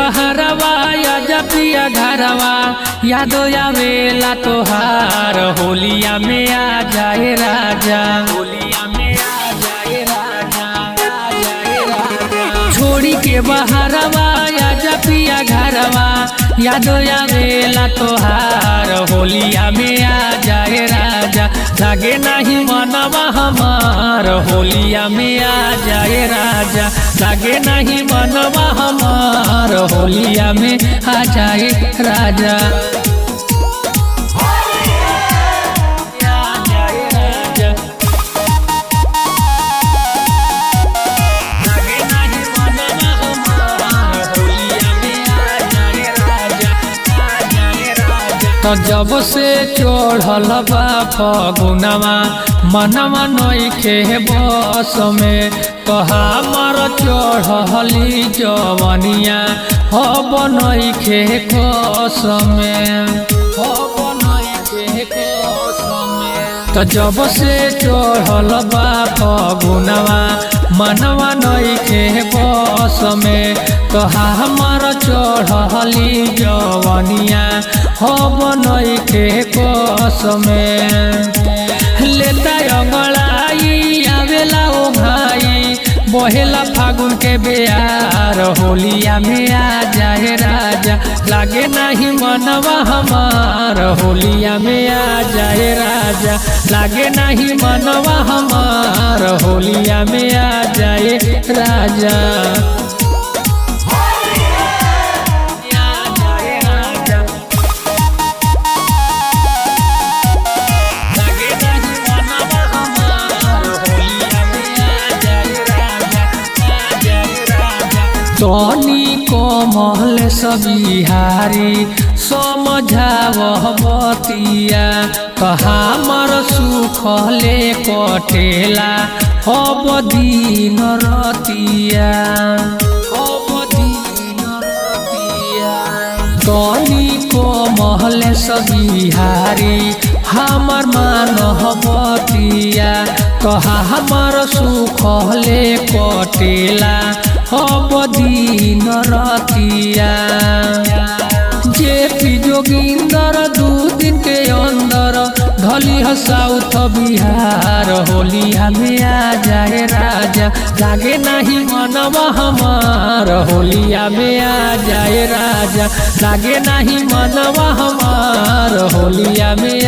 बहरवा या पिया घरवा यादो आवेला तोहार होलिया में आ जाए राजा, होलिया में आ जाए राजा, आ जाए राजा। छोड़ी के बहरवा या पिया घरवा यादो आवेला तोहार होलिया में आ जाए राजा। लागे नहीं मनवा हमार होलिया में आ जाए राजा, लागे नहीं मनवा हमार होलिया में आ जाए राजा। तो जब से चढ़ल बा फगुनवा मनवा नइखे बस में, तो हमार चढ़ली जवनिया हब नइखे कस में, हब नइखे कस में। तो जब से चढ़ल बा फगुनवा मनवा नइखे बस में, तो हमार चढ़ली जवनिया हब नइखे कस में। लेता अंगड़ाई आवेला ओ भाई बहेला फागुन के बेयार होलिया में आ जाए राजा। लागे नहीं मनवा हमार होलिया में आ जाए राजा, लागे नहीं मनवा हमार होलिया में आ जाए राजा। तनी कोमल सबिहारी समझाव बतिया, तो हमार सुखले कटेला हब दिन रतिया, हब दिन रतिया। तनी कोमल सबिहारी हमार मान बतिया, तो हमार सुखले कटेला हब दिन रतिया। जे पी जोगिंदर 2 दिन के अंदर धली साउथ बिहार होलिया में आ जाए राजा। लागे नहीं मनवा हमार होलिया में आ जाए राजा, लागे नहीं मनवा हमार होलिया में